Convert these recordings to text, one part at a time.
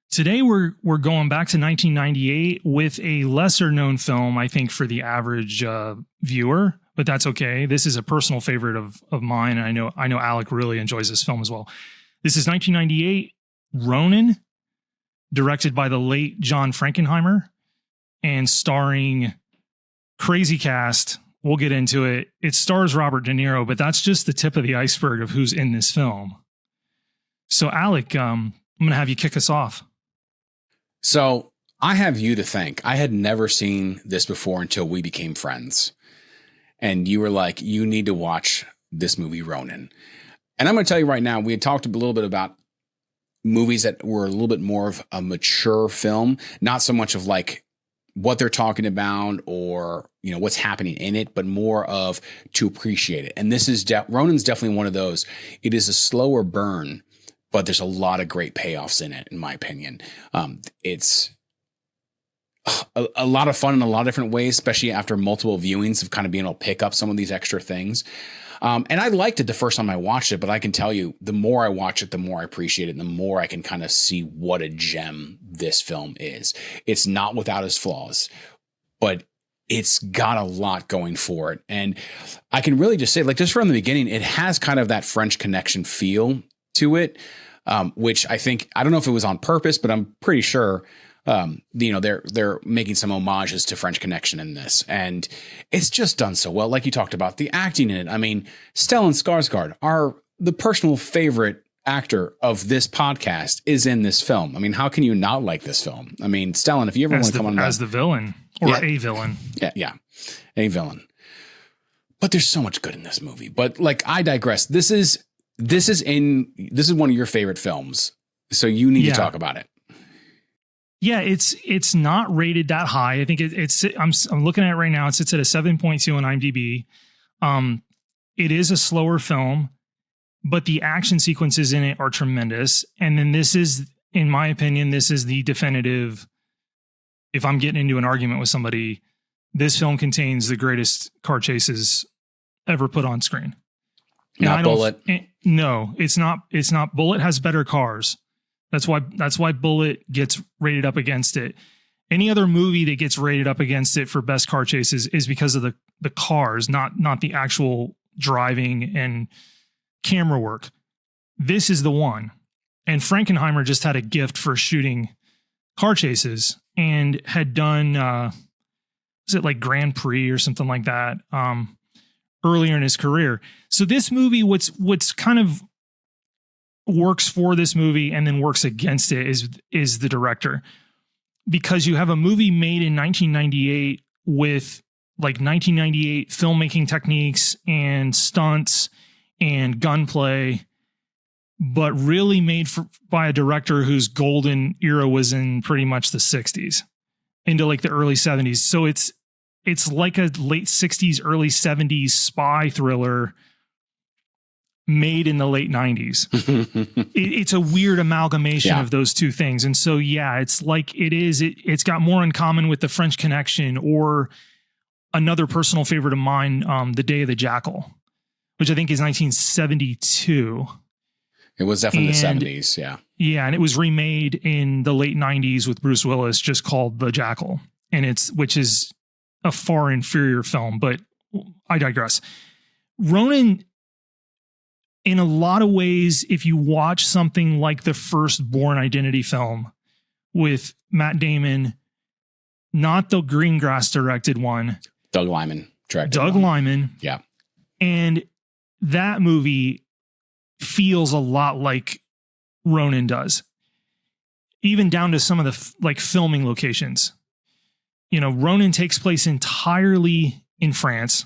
Today we're going back to 1998 with a lesser known film, I think, for the average viewer, but that's okay. This is a personal favorite of mine. I know Alec really enjoys this film as well. This is 1998, Ronin, directed by the late John Frankenheimer and starring crazy cast. We'll get into it. It stars Robert De Niro, but that's just the tip of the iceberg of who's in this film. So Alec, I'm going to have you kick us off. So I have you to thank. I had never seen this before until we became friends. And you were like, you need to watch this movie, Ronin. And I'm going to tell you right now, we had talked a little bit about movies that were a little bit more of a mature film, not so much of like what they're talking about or, you know, what's happening in it, but more of to appreciate it. And this is Ronin's definitely one of those. It is a slower burn, but there's a lot of great payoffs in it, in my opinion. It's a lot of fun in a lot of different ways, especially after multiple viewings of kind of being able to pick up some of these extra things. And I liked it the first time I watched it, but I can tell you, the more I watch it, the more I appreciate it, and the more I can kind of see what a gem this film is. It's not without its flaws, but it's got a lot going for it. And I can really just say, like, just from the beginning, it has kind of that French Connection feel to it, which I think, I don't know if it was on purpose, but I'm pretty sure, you know, they're making some homages to French Connection in this, and it's just done so well. Like you talked about the acting in it. I mean, Stellan Skarsgard, the personal favorite actor of this podcast, is in this film. I mean, how can you not like this film? I mean, Stellan, if you ever want to come on as the villain or a villain, yeah, a villain. But there's so much good in this movie. But like, I digress. This is one of your favorite films, so you need to talk about it. Yeah, it's not rated that high. I think I'm looking at it right now. It sits at a 7.2 on IMDb. It is a slower film, but the action sequences in it are tremendous. And then this is, in my opinion, this is the definitive. If I'm getting into an argument with somebody, this film contains the greatest car chases ever put on screen. Not Bullet. No, it's not. It's not. Bullet has better cars. That's why Bullet gets rated up against it. Any other movie that gets rated up against it for best car chases is because of the cars, not the actual driving and camera work. This is the one. And Frankenheimer just had a gift for shooting car chases and had done, was it like Grand Prix or something like that, earlier in his career. So this movie, what's kind of works for this movie and then works against it is the director, because you have a movie made in 1998 with like 1998 filmmaking techniques and stunts and gunplay, but really made by a director whose golden era was in pretty much the 60s into like the early 70s. So it's like a late 60s, early 70s spy thriller made in the late 90s. It's a weird amalgamation of those two things. And so, yeah, it's like it's got more in common with the French Connection or another personal favorite of mine, The Day of the Jackal, which I think is 1972. It was definitely the 70s. Yeah. Yeah. And it was remade in the late 90s with Bruce Willis, just called The Jackal. Which is a far inferior film, but I digress. Ronin, in a lot of ways, if you watch something like the first Bourne Identity film with Matt Damon, not the Greengrass directed one, Doug Liman directed. Doug Liman. Yeah. And that movie feels a lot like Ronin does, even down to some of the like filming locations. You know, Ronin takes place entirely in France,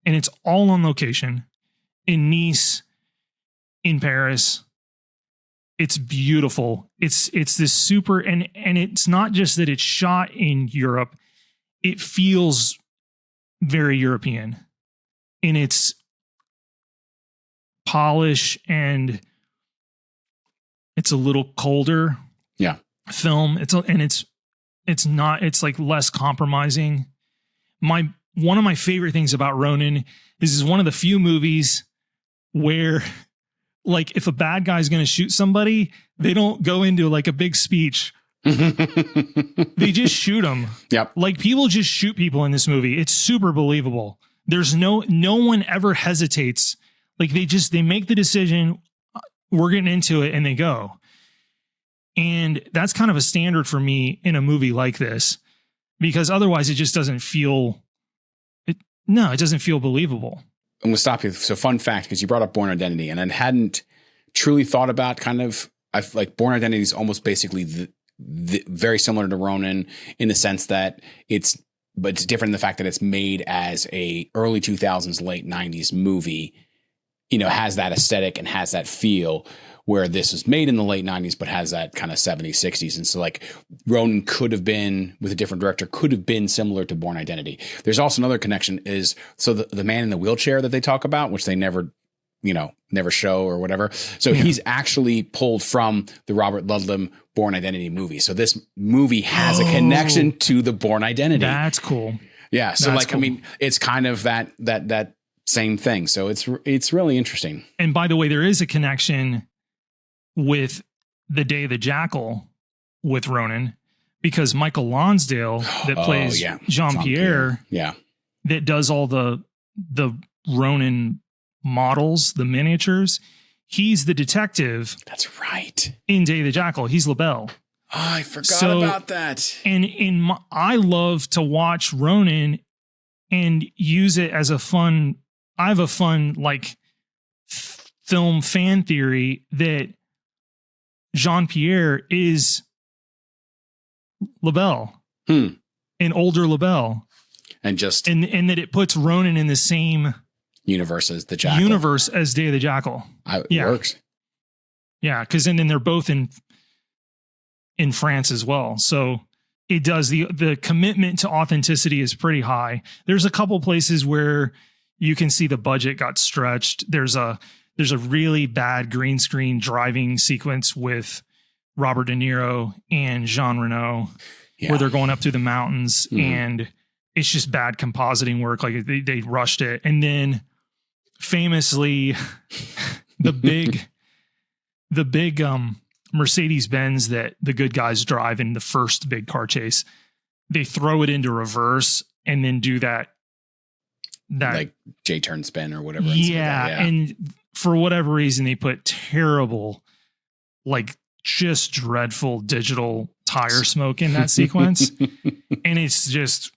and it's all on location in Nice, in Paris. It's beautiful. It's this super, and it's not just that it's shot in Europe. It feels very European in its polish, and it's a little colder. Yeah. Film. It's like less compromising. One of my favorite things about Ronin is this is one of the few movies where, like, if a bad guy's going to shoot somebody, they don't go into like a big speech They just shoot them. Yep. Like people just shoot people in this movie. It's super believable. There's no one ever hesitates. Like they make the decision, we're getting into it, and they go. And that's kind of a standard for me in a movie like this, because otherwise it just doesn't feel it doesn't feel believable. I'm gonna stop you. So fun fact, because you brought up Bourne Identity, and I hadn't truly thought about like Bourne Identity is almost basically very similar to Ronin in the sense that it's different in the fact that it's made as a early 2000s, late 90s movie, has that aesthetic and has that feel, where this was made in the late 90s, but has that kind of 70s, 60s. And so like Ronin could have been, with a different director, could have been similar to Bourne Identity. There's also another connection is, so the man in the wheelchair that they talk about, which they never show or whatever. So he's actually pulled from the Robert Ludlum Bourne Identity movie. So this movie has a connection to the Bourne Identity. That's cool. Yeah. So That's cool. I mean, it's kind of that same thing. So it's really interesting. And by the way, there is a connection with The Day of the Jackal with Ronin, because Michael Lonsdale that plays Jean-Pierre, that does all the Ronin models, the miniatures, he's the detective. That's right. In Day of the Jackal, he's LaBelle. Oh, I forgot about that. And I love to watch Ronin and use it as a fun. I have a fun like film fan theory that Jean-Pierre is LaBelle, an older LaBelle, and that it puts Ronin in the same universe as the Jackal. Universe as Day of the Jackal. It works. Yeah, because then they're both in France as well. So it does. The commitment to authenticity is pretty high. There's a couple places where you can see the budget got stretched. There's a really bad green screen driving sequence with Robert De Niro and Jean Reno, where they're going up through the mountains, and it's just bad compositing work. Like they rushed it. And then famously the big Mercedes-Benz that the good guys drive in the first big car chase, they throw it into reverse and then do that like J-turn spin or whatever. And for whatever reason, they put terrible, like just dreadful digital tire smoke in that sequence. And it's just,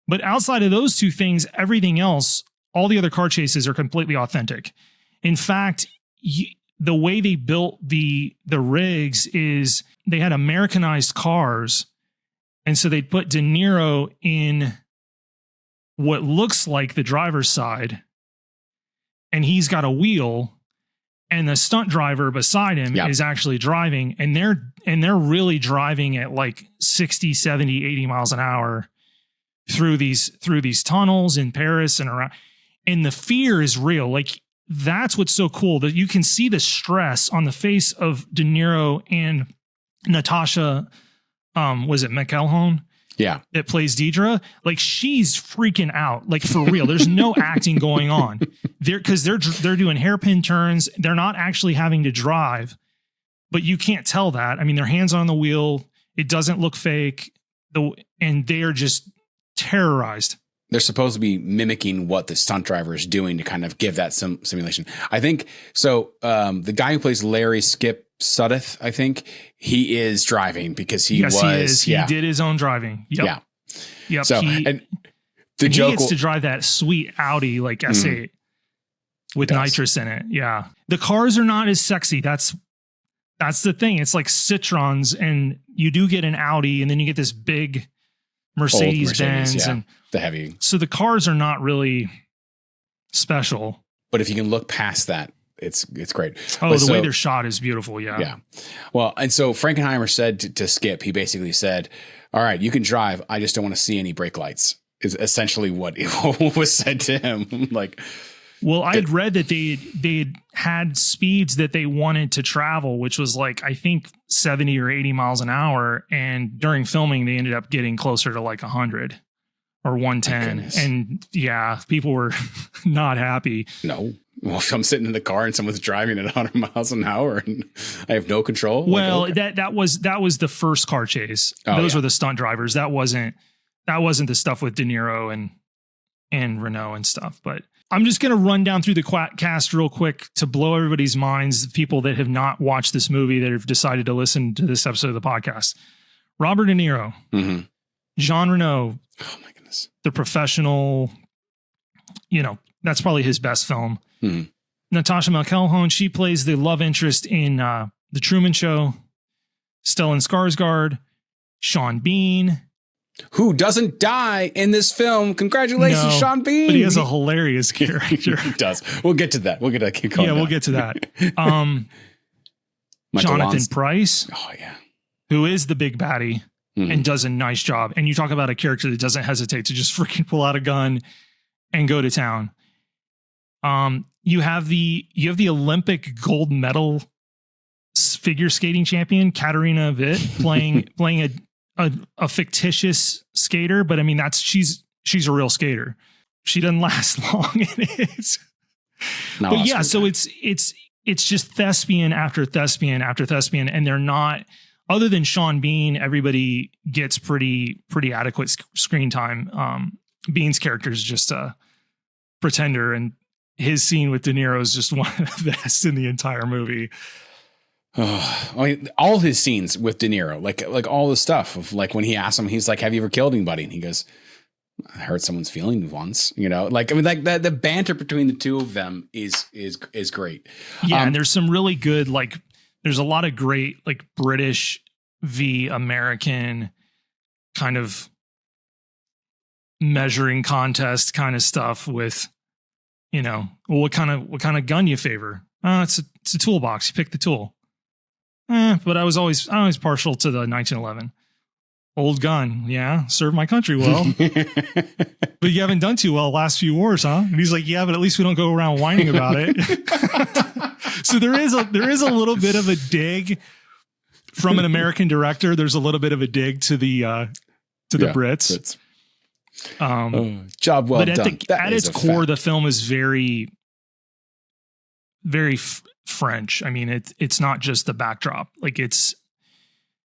but outside of those two things, everything else, all the other car chases are completely authentic. In fact, the way they built the rigs is they had Americanized cars. And so they put De Niro in what looks like the driver's side, and he's got a wheel, and the stunt driver beside him is actually driving, and they're really driving at like 60, 70, 80 miles an hour through these tunnels in Paris and around. And the fear is real. Like that's what's so cool, that you can see the stress on the face of De Niro and Natascha, was it McElhone? Yeah. That plays Deidre. Like she's freaking out, like for real. There's no acting going on there, because they're doing hairpin turns. They're not actually having to drive, but you can't tell that. I mean, their hands on the wheel. It doesn't look fake. And they're just terrorized. They're supposed to be mimicking what the stunt driver is doing to kind of give that some simulation. I think so. The guy who plays Larry, Skipp Sudduth, I think he is driving because he is. He did his own driving. Yep. Yeah. Yep. So and the and joke he gets to drive that sweet Audi like S8 with nitrous in it. Yeah. The cars are not as sexy. That's the thing. It's like Citrons, and you do get an Audi, and then you get this big Mercedes Benz and the heavy. So the cars are not really special. But if you can look past that, it's great. Oh, the way they're shot is beautiful. Yeah. Yeah. Well, and so Frankenheimer said to Skipp, he basically said, all right, you can drive. I just don't want to see any brake lights, is essentially what was said to him. Like, well, I'd read that they had speeds that they wanted to travel, which was like, I think 70 or 80 miles an hour. And during filming, they ended up getting closer to like 100 or 110. And yeah, people were not happy. No. Well, if I'm sitting in the car and someone's driving at 100 miles an hour and I have no control. Well, that was the first car chase. Those were the stunt drivers. That wasn't the stuff with De Niro and Reno and stuff. But I'm just going to run down through the cast real quick to blow everybody's minds. People that have not watched this movie that have decided to listen to this episode of the podcast: Robert De Niro, Jean Reno. Oh my goodness, The Professional. That's probably his best film. Natascha McElhone, she plays the love interest in The Truman Show. Stellan Skarsgard, Sean Bean, who doesn't die in this film. Congratulations, Sean Bean. But he has a hilarious character. He does. We'll get to that. We'll get to that. We'll get to that. Jonathan Pryce. Oh yeah. Who is the big baddie and does a nice job. And you talk about a character that doesn't hesitate to just freaking pull out a gun and go to town. You have the Olympic gold medal figure skating champion Katarina Witt playing a fictitious skater, but I mean she's a real skater. She doesn't last long in it. But yeah, so it's just thespian after thespian after thespian, and they're not, other than Sean Bean, everybody gets pretty adequate screen time. Bean's character is just a pretender, and his scene with De Niro is just one of the best in the entire movie. I mean, all his scenes with De Niro, like all the stuff of like when he asks him, he's like, "Have you ever killed anybody?" And he goes, "I hurt someone's feelings once." The banter between the two of them is great. Yeah, and there's some really good, there's a lot of great British v American kind of measuring contest kind of stuff with, what kind of gun you favor? It's a toolbox. You pick the tool. But I was always partial to the 1911 old gun. Yeah, served my country well. But you haven't done too well the last few wars, huh? And he's like, yeah, but at least we don't go around whining about it. So there is a little bit of a dig from an American director. There's a little bit of a dig to the Brits. Job well but done. At its core, the film is very, very French. I mean, it's not just the backdrop. It's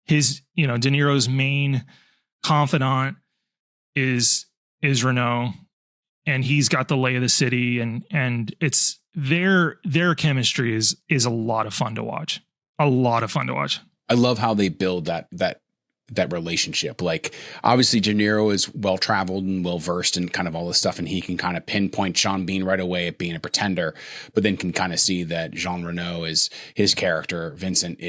his, De Niro's main confidant is Reno, and he's got the lay of the city, and it's their chemistry is a lot of fun to watch. A lot of fun to watch. I love how they build that relationship. Like, obviously De Niro is well traveled and well versed in kind of all this stuff, and he can kind of pinpoint Sean Bean right away at being a pretender, but then can kind of see that Jean Reno is his character. Vincent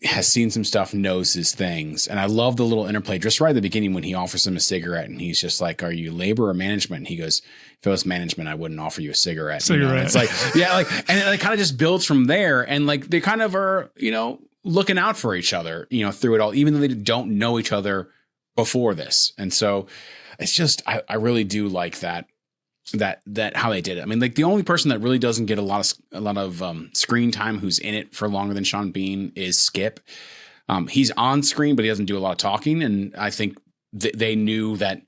has seen some stuff, knows his things. And I love the little interplay just right at the beginning when he offers him a cigarette, and he's just like, "Are you labor or management?" And he goes, "If it was management, I wouldn't offer you a cigarette." It's like, yeah, and it kind of just builds from there. And they kind of are, looking out for each other, through it all, even though they don't know each other before this. And so it's just, I really do like that how they did it. I mean, the only person that really doesn't get a lot of screen time who's in it for longer than Sean Bean is Skipp. He's on screen, but he doesn't do a lot of talking. And I think they knew that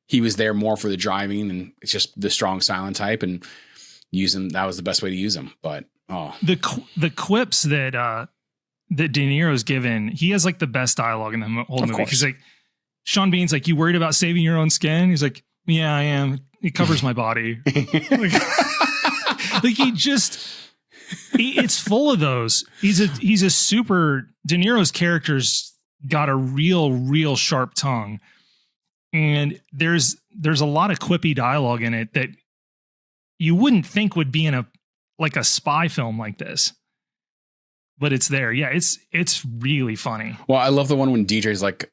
he was there more for the driving, and it's just the strong silent type, and use him. That was the best way to use him. But the quips that De Niro's given, he has the best dialogue in the whole movie. He's like, Sean Bean's like, "You worried about saving your own skin?" He's like, "Yeah, I am. It covers my body." It's full of those. He's a super, De Niro's character's got a real sharp tongue. And there's a lot of quippy dialogue in it that you wouldn't think would be in a spy film like this. But it's there. Yeah, it's really funny. Well, I love the one when DJ's like,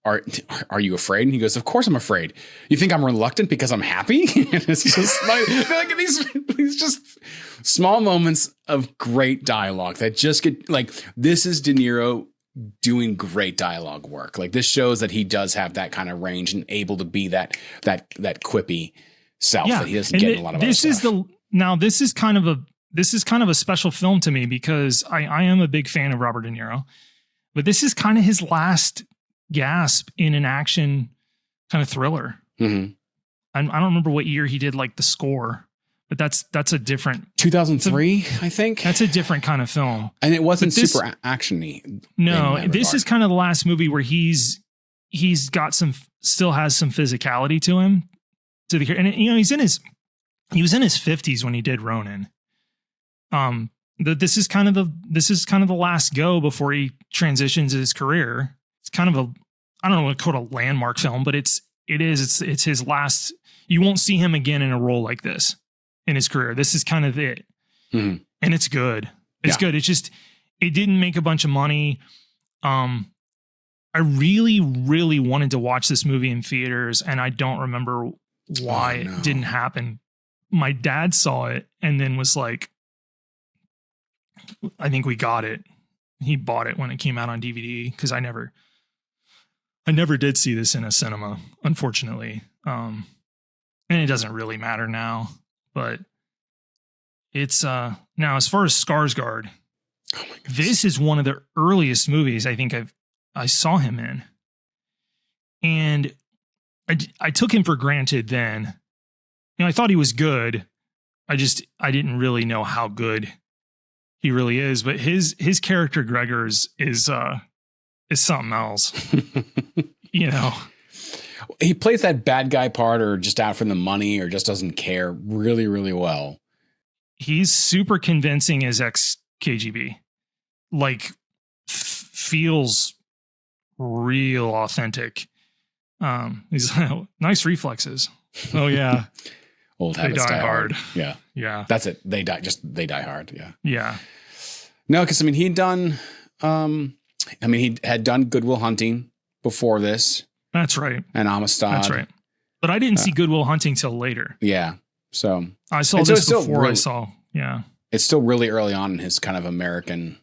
are you afraid? And he goes, "Of course I'm afraid. You think I'm reluctant because I'm happy?" And it's just like these just small moments of great dialogue that just get this is De Niro doing great dialogue work. This shows that he does have that kind of range and able to be that quippy self that he doesn't get in a lot of other stuff. This is kind of a special film to me because I am a big fan of Robert De Niro, but this is kind of his last gasp in an action kind of thriller. Mm-hmm. I don't remember what year he did the score, but that's a different 2003, I think. That's a different kind of film. And it wasn't super actiony. No, this is kind of the last movie where he's got still has some physicality to him. And you know, he was in his 50s when he did Ronin. This is kind of the last go before he transitions his career. It's kind of I don't know what to call it, a landmark film, but it's his last. You won't see him again in a role like this in his career. This is kind of it. Mm-hmm. And it's good. It's good. It's just, it didn't make a bunch of money. I really, really wanted to watch this movie in theaters, and I don't remember why it didn't happen. My dad saw it and then was like, I think we got it. He bought it when it came out on DVD, because I never did see this in a cinema, unfortunately. And it doesn't really matter now, but it's now as far as Skarsgård, this is one of the earliest movies I think I saw him in. And I took him for granted then. You know, I thought he was good. I didn't really know how good he really is, but his character Gregor's is something else. You know, he plays that bad guy part, or just out for the money, or just doesn't care, really, really well. He's super convincing as ex-KGB. Like, feels real authentic. He's nice reflexes. Oh yeah. Old habits die hard. Yeah. Yeah. That's it. They die hard. Yeah. Yeah. No, because I mean, he had done Good Will Hunting before this. That's right. And Amistad. That's right. But I didn't see Good Will Hunting till later. Yeah. So I saw this before I saw. Yeah. It's still really early on in his kind of American.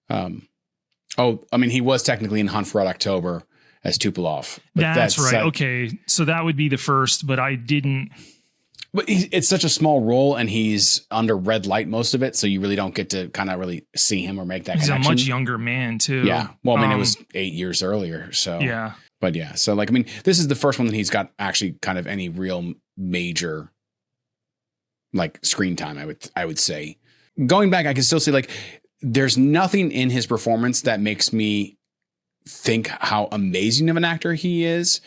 He was technically in Hunt for Red October as Tupolev. That's right. Okay. So that would be the first, but I didn't. But it's such a small role, and he's under red light most of it, so you really don't get to kind of really see him or make that connection. He's a much younger man, too. Yeah. Well, I mean, it was 8 years earlier, so. Yeah. But yeah, so like, I mean, this is the first one that he's got actually kind of any real major, like, screen time, I would say. Going back, I can still see, like, there's nothing in his performance that makes me think how amazing of an actor he is.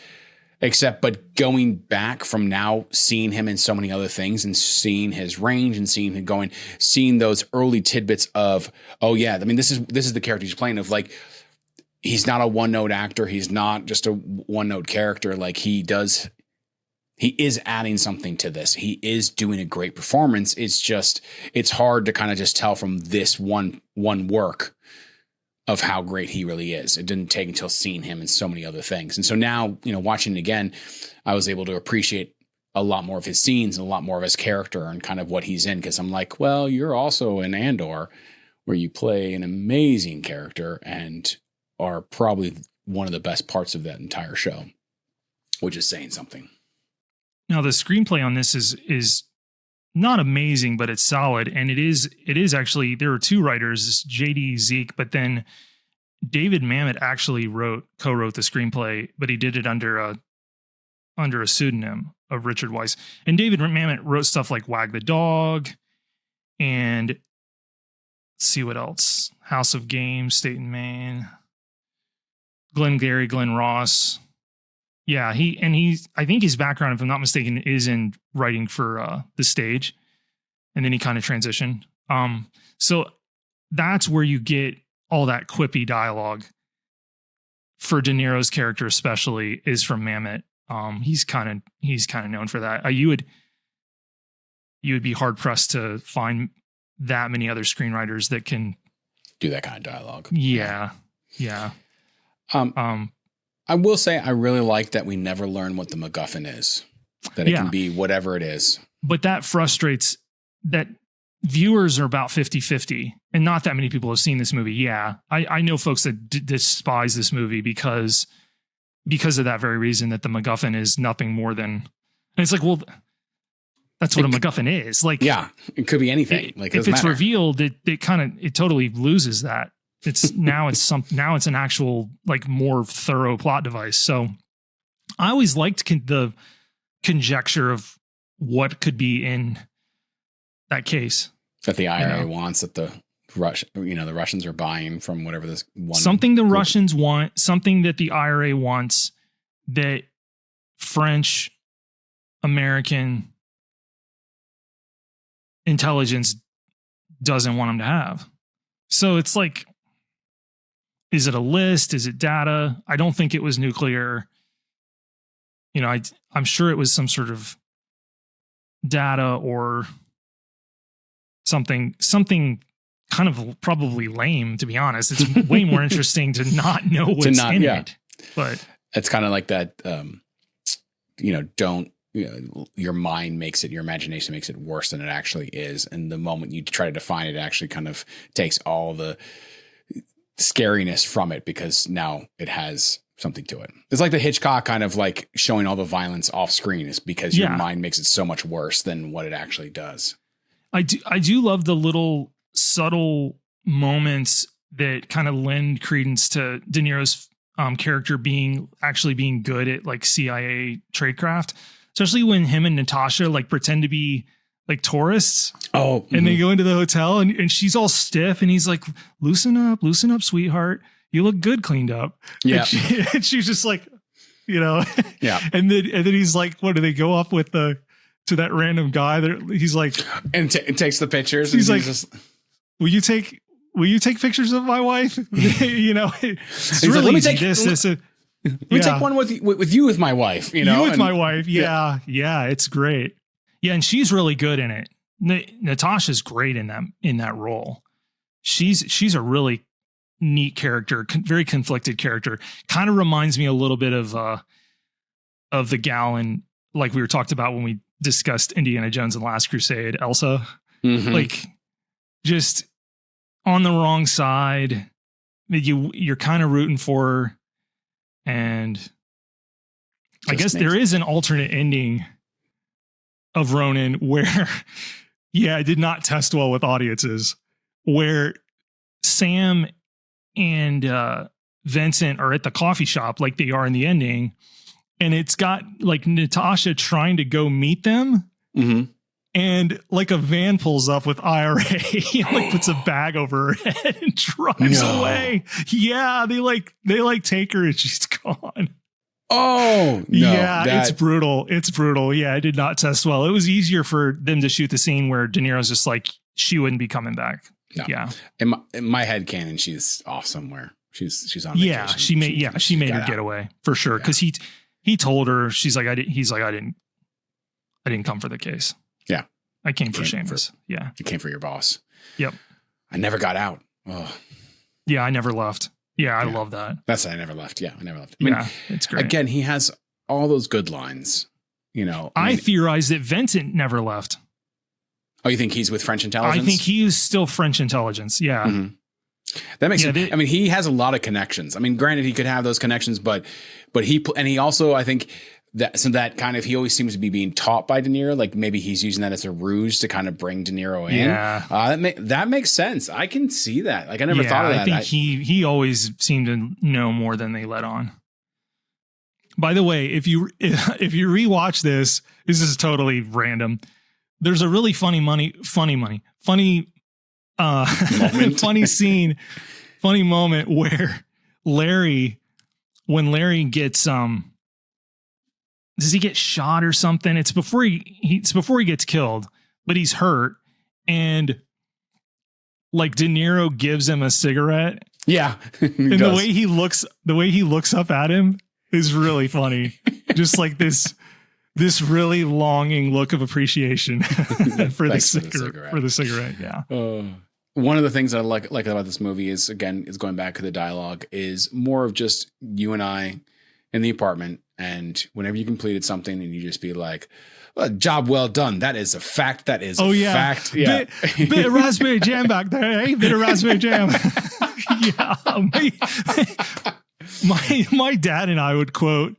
But going back from now, seeing him in so many other things and seeing his range and seeing him seeing those early tidbits of, oh yeah, I mean, this is the character he's playing, of like, he's not a one note actor. He's not just a one note character. Like he is adding something to this. He is doing a great performance. It's hard to kind of just tell from this one work of how great he really is. It didn't take until seeing him in so many other things. And so now, you know, watching it again, I was able to appreciate a lot more of his scenes and a lot more of his character and kind of what he's in. Cause I'm like, well, you're also in Andor, where you play an amazing character and are probably one of the best parts of that entire show, which is saying something. Now the screenplay on this is not amazing, but it's solid. And it is actually, there are two writers, JD Zeke, but then David Mamet actually co-wrote the screenplay, but he did it under a pseudonym of Richard Weiss. And David Mamet wrote stuff like Wag the Dog and let's see what else. House of Games, State and Maine, Glengarry Glen Ross. Yeah, I think his background, if I'm not mistaken, is in writing for the stage, and then he kind of transitioned. So that's where you get all that quippy dialogue for De Niro's character, especially, is from Mamet. He's kind of known for that. You would be hard pressed to find that many other screenwriters that can do that kind of dialogue. Yeah. I will say I really like that we never learn what the MacGuffin is, that it can be whatever it is. But that frustrates that viewers are about 50-50, and not that many people have seen this movie. Yeah, I know folks that despise this movie because of that very reason, that the MacGuffin is nothing more than, and it's like, well, that's what a MacGuffin is. Like, yeah, it could be anything. Like, if it's revealed, it totally loses that. It's an actual, like, more thorough plot device. So I always liked the conjecture of what could be in case that the IRA wants, that the Russians are buying from whatever this one something the Russians want, something that the IRA wants that French American intelligence doesn't want them to have. So it's like, is it a list? Is it data? I don't think it was nuclear. I'm sure it was some sort of data or something kind of probably lame, to be honest. It's way more interesting to not know what's in it. But it's kind of like that, your mind makes it, your imagination makes it worse than it actually is. And the moment you try to define it, it actually kind of takes all the scariness from it, because now it has something to it. It's like the Hitchcock kind of like showing all the violence off screen, is because your mind makes it so much worse than what it actually does. I do love the little subtle moments that kind of lend credence to De Niro's character being good at like CIA tradecraft, especially when him and Natasha like pretend to be like tourists. Oh, and they go into the hotel and she's all stiff and he's like, loosen up, sweetheart. You look good cleaned up. Yeah. And she's just like, yeah. And then he's like, what do they go off with to that random guy that he's like, and takes the pictures. He's like, will you take pictures of my wife? It's really like, easy. Let me take one with you with my wife. You with my wife. Yeah. It's great. Yeah, and she's really good in it. Natasha's great in that role. She's a really neat character, very conflicted character. Kind of reminds me a little bit of the gal in, like we were talked about when we discussed Indiana Jones and the Last Crusade, Elsa. Mm-hmm. Like just on the wrong side. You're kind of rooting for her, and I guess there is an alternate ending of Ronin where, it did not test well with audiences, where Sam and Vincent are at the coffee shop like they are in the ending, and it's got like Natasha trying to go meet them, and like a van pulls up with IRA and like puts a bag over her head and drives away. Yeah, they take her and she's gone. Oh, no. Yeah, it's brutal. It's brutal. Yeah, it did not test well. It was easier for them to shoot the scene where De Niro's just like, she wouldn't be coming back. No. Yeah. In my head canon, she's off somewhere. She's on vacation. Yeah, she made her get away for sure. Because he told her, I didn't come for the case. Yeah. I came for Seamus. Yeah. You came for your boss. Yep. I never got out. Oh. Yeah, I never left. Yeah, I love that. I never left. Yeah, I never left. It's great. Again, he has all those good lines. I theorize that Vincent never left. Oh, you think he's with French intelligence? I think he's still French intelligence. Yeah. Mm-hmm. That makes sense. He has a lot of connections. Granted, he could have those connections, but he also, I think that kind of, he always seems to be being taught by De Niro. Like maybe he's using that as a ruse to kind of bring De Niro in. Yeah. That makes sense. I can see that. Like I never thought of that. I think he always seemed to know more than they let on. By the way, if you rewatch this is totally random. There's a really funny moment where when Larry gets does he get shot or something? It's before he gets killed, but he's hurt, and like De Niro gives him a cigarette. Yeah, and the way he looks up at him is really funny. Just like this really longing look of appreciation for the cigarette. Yeah. One of the things I like about this movie is going back to the dialogue, is more of just you and I in the apartment. And whenever you completed something and you just be like, well, job well done. That is a fact. That is a fact. Yeah. Bit of raspberry jam back there, eh? Bit of raspberry jam. Yeah. My dad and I would quote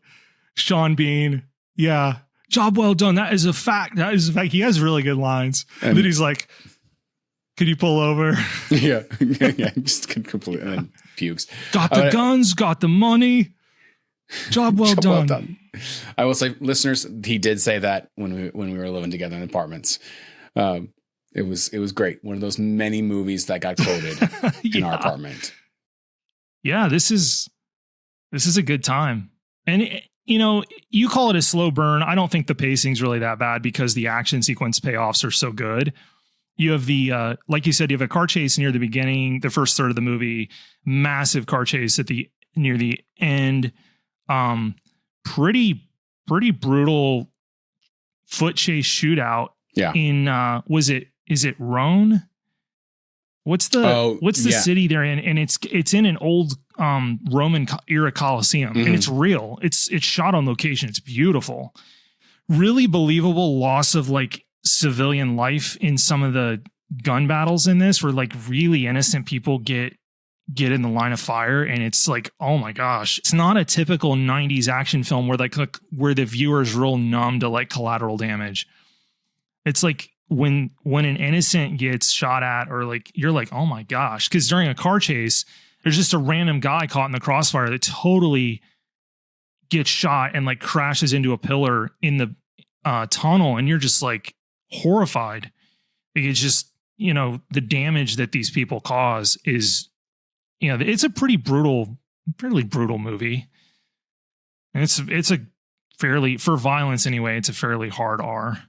Sean Bean. Yeah. Job well done. That is a fact. That is a fact. He has really good lines. And then he's like, could you pull over? Yeah. Just completely, and then pukes. Got the guns, got the money. Job well done. I will say, listeners, he did say that when we were living together in apartments. It was great. One of those many movies that got quoted in our apartment. Yeah, this is a good time. And you call it a slow burn. I don't think the pacing's really that bad because the action sequence payoffs are so good. You have the like you said, you have a car chase near the beginning, the first third of the movie, massive car chase near the end. Pretty brutal foot chase shootout. Yeah. In is it Rhone? What's the city they're in? And it's in an old Roman era Colosseum, and it's real. It's shot on location. It's beautiful. Really believable loss of like civilian life in some of the gun battles in this, where like really innocent people get in the line of fire, and it's like, oh my gosh, it's not a typical 90s action film where where the viewer's real numb to like collateral damage. It's like when an innocent gets shot at, or like you're like, oh my gosh, because during a car chase there's just a random guy caught in the crossfire that totally gets shot and like crashes into a pillar in the tunnel, and you're just like horrified. It's just, the damage that these people cause is, it's a fairly brutal movie. And it's a fairly, for violence anyway, it's a fairly hard R.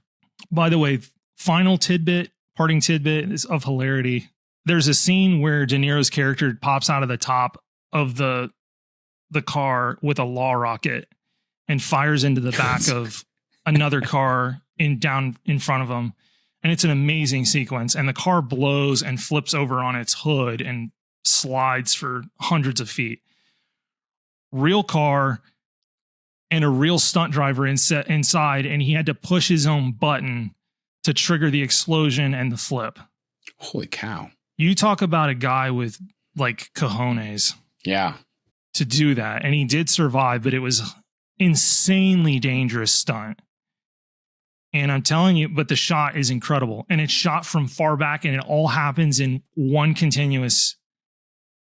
By the way, parting tidbit is of hilarity. There's a scene where De Niro's character pops out of the top of the car with a law rocket and fires into the back of another car down in front of him. And it's an amazing sequence. And the car blows and flips over on its hood and slides for hundreds of feet. Real car and a real stunt driver inside, and he had to push his own button to trigger the explosion and the flip. Holy cow. You talk about a guy with like cojones. Yeah. To do that. And he did survive, but it was insanely dangerous stunt. And I'm telling you, but the shot is incredible. And it's shot from far back, and it all happens in one continuous.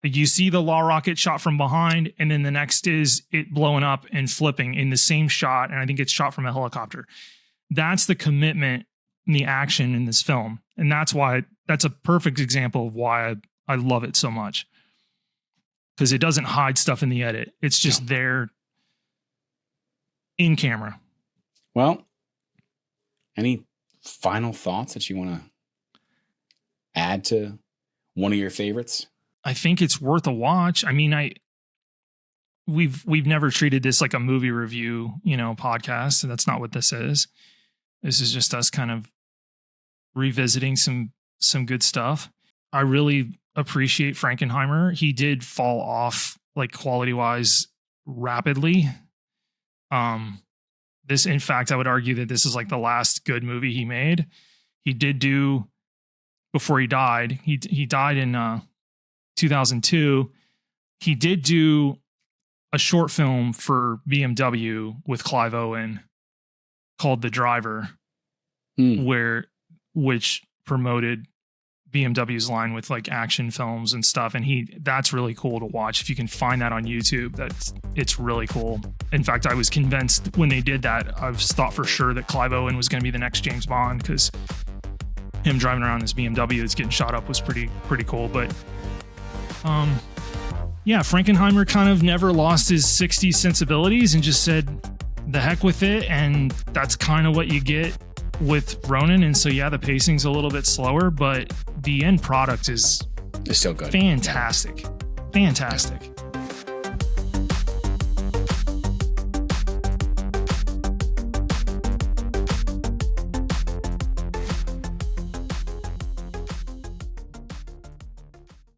You see the law rocket shot from behind, and then the next is it blowing up and flipping in the same shot. And I think it's shot from a helicopter. That's the commitment in the action in this film. And that's a perfect example of why I love it so much. Because it doesn't hide stuff in the edit. It's just there in camera. Well, any final thoughts that you want to add to one of your favorites? I think it's worth a watch. I mean, we've never treated this like a movie review, podcast. And that's not what this is. This is just us kind of revisiting some good stuff. I really appreciate Frankenheimer. He did fall off like quality wise rapidly. In fact, I would argue that this is like the last good movie he made. He did do, before he died, he died in 2002. He did do a short film for BMW with Clive Owen called The Driver, which promoted BMW's line with like action films and stuff. And that's really cool to watch. If you can find that on YouTube, it's really cool. In fact, I was convinced when they did that, I thought for sure that Clive Owen was going to be the next James Bond, because him driving around this BMW that's getting shot up was pretty cool. But Frankenheimer kind of never lost his 60s sensibilities and just said the heck with it. And that's kind of what you get with Ronin. And so, the pacing's a little bit slower, but the end product is still good. Fantastic. Fantastic.